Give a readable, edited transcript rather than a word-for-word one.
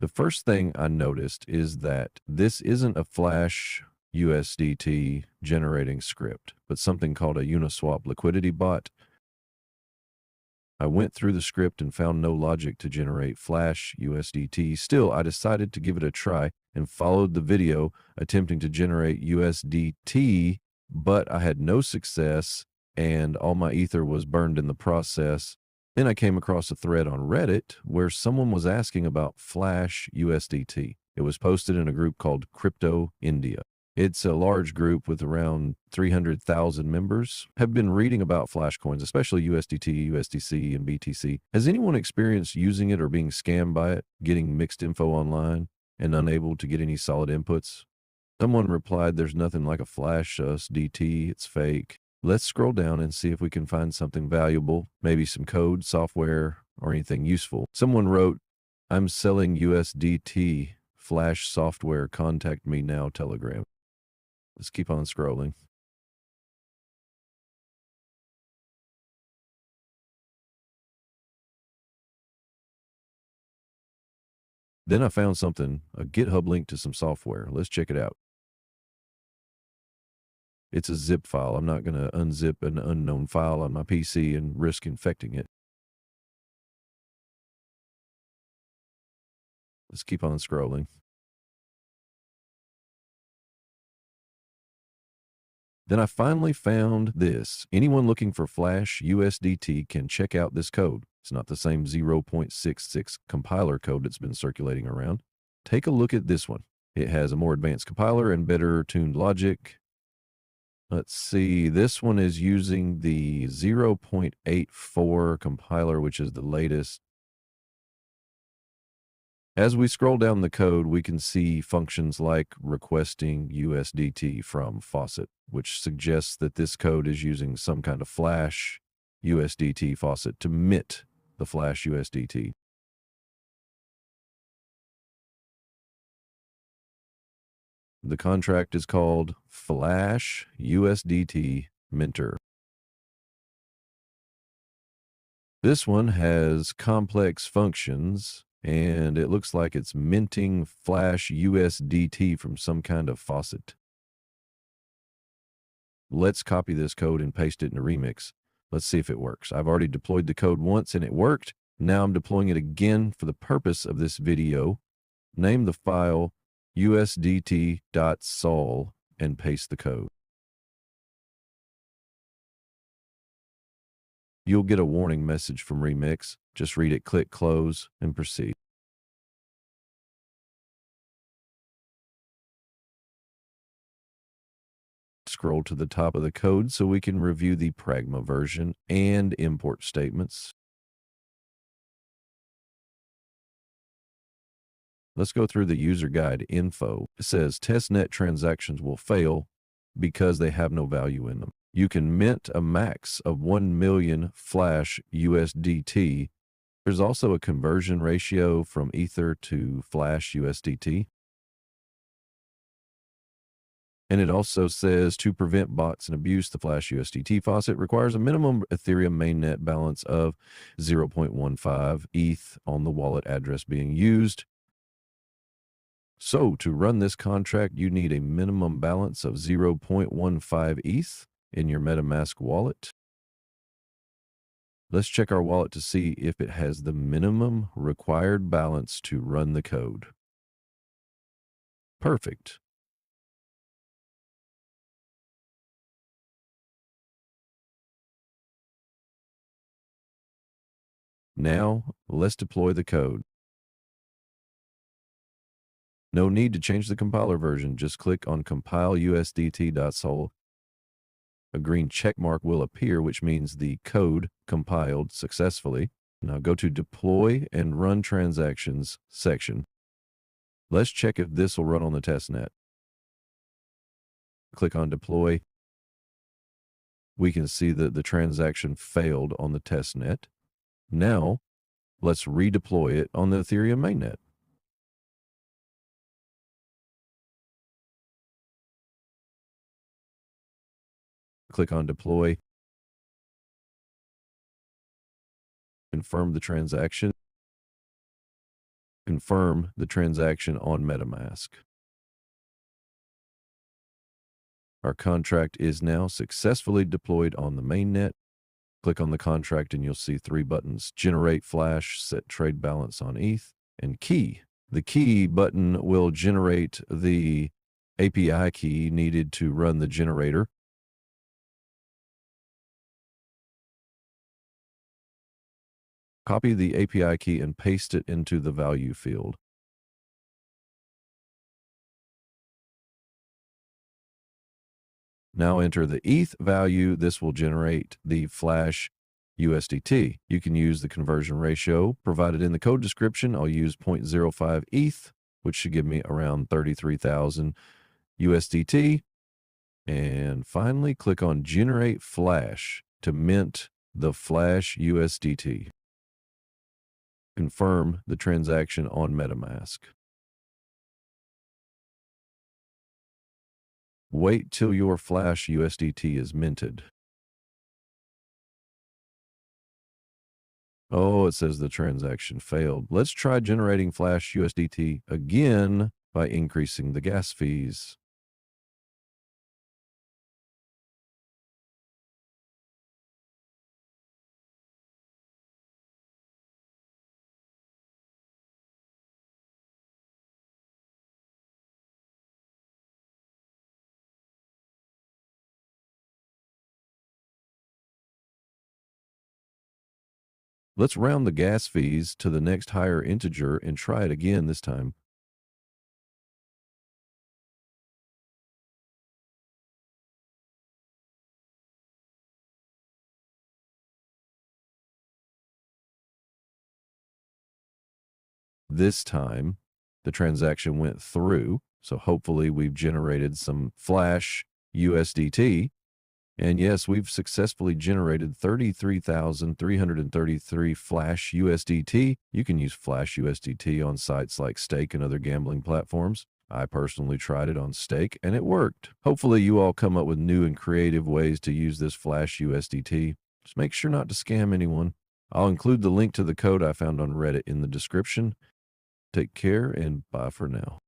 The first thing I noticed is that this isn't a Flash USDT generating script, but something called a Uniswap liquidity bot. I went through the script and found no logic to generate Flash USDT. Still, I decided to give it a try and followed the video attempting to generate USDT, but I had no success and all my ether was burned in the process. Then I came across a thread on Reddit where someone was asking about Flash USDT. It was posted in a group called Crypto India. It's a large group with around 300,000 members. Have been reading about Flash coins, especially USDT, USDC, and BTC. Has anyone experienced using it or being scammed by it, getting mixed info online, and unable to get any solid inputs? Someone replied, there's nothing like a Flash USDT, it's fake. Let's scroll down and see if we can find something valuable, maybe some code, software, or anything useful. Someone wrote, I'm selling USDT, Flash software, contact me now, Telegram. Let's keep on scrolling. Then I found something, a GitHub link to some software. Let's check it out. It's a zip file. I'm not going to unzip an unknown file on my PC and risk infecting it. Let's keep on scrolling. Then I finally found this. Anyone looking for Flash USDT can check out this code. It's not the same 0.66 compiler code that's been circulating around. Take a look at this one. It has a more advanced compiler and better tuned logic. Let's see, this one is using the 0.84 compiler, which is the latest. As we scroll down the code, we can see functions like requesting USDT from faucet, which suggests that this code is using some kind of Flash USDT faucet to mint the Flash USDT. The contract is called Flash USDT Minter. This one has complex functions, and it looks like it's minting Flash USDT from some kind of faucet. Let's copy this code and paste it in a remix. Let's see if it works. I've already deployed the code once and it worked. Now I'm deploying it again for the purpose of this video. Name the file usdt.sol and paste the code. You'll get a warning message from Remix. Just read it, click close, and proceed. Scroll to the top of the code so we can review the Pragma version and import statements. Let's go through the user guide info. It says testnet transactions will fail because they have no value in them. You can mint a max of 1 million Flash USDT. There's also a conversion ratio from Ether to Flash USDT. And it also says to prevent bots and abuse, the Flash USDT faucet requires a minimum Ethereum mainnet balance of 0.15 ETH on the wallet address being used. So to run this contract, you need a minimum balance of 0.15 ETH in your MetaMask wallet. Let's check our wallet to see if it has the minimum required balance to run the code. Perfect. Now, let's deploy the code. No need to change the compiler version. Just click on compile usdt.sol. A green check mark will appear, which means the code compiled successfully. Now go to Deploy and Run Transactions section. Let's check if this will run on the testnet. Click on Deploy. We can see that the transaction failed on the testnet. Now, let's redeploy it on the Ethereum mainnet. Click on Deploy. Confirm the transaction. Confirm the transaction on MetaMask. Our contract is now successfully deployed on the mainnet. Click on the contract and you'll see 3 buttons: Generate Flash, Set Trade Balance on ETH, and Key. The Key button will generate the API key needed to run the generator. Copy the API key and paste it into the value field. Now enter the ETH value. This will generate the Flash USDT. You can use the conversion ratio provided in the code description. I'll use 0.05 ETH, which should give me around 33,000 USDT. And finally, click on Generate Flash to mint the Flash USDT. Confirm the transaction on MetaMask. Wait till your Flash USDT is minted. Oh, it says the transaction failed. Let's try generating Flash USDT again by increasing the gas fees. Let's round the gas fees to the next higher integer and try it again this time. This time, the transaction went through, so hopefully we've generated some Flash USDT. And yes, we've successfully generated 33,333 Flash USDT. You can use Flash USDT on sites like Stake and other gambling platforms. I personally tried it on Stake and it worked. Hopefully you all come up with new and creative ways to use this Flash USDT. Just make sure not to scam anyone. I'll include the link to the code I found on Reddit in the description. Take care and bye for now.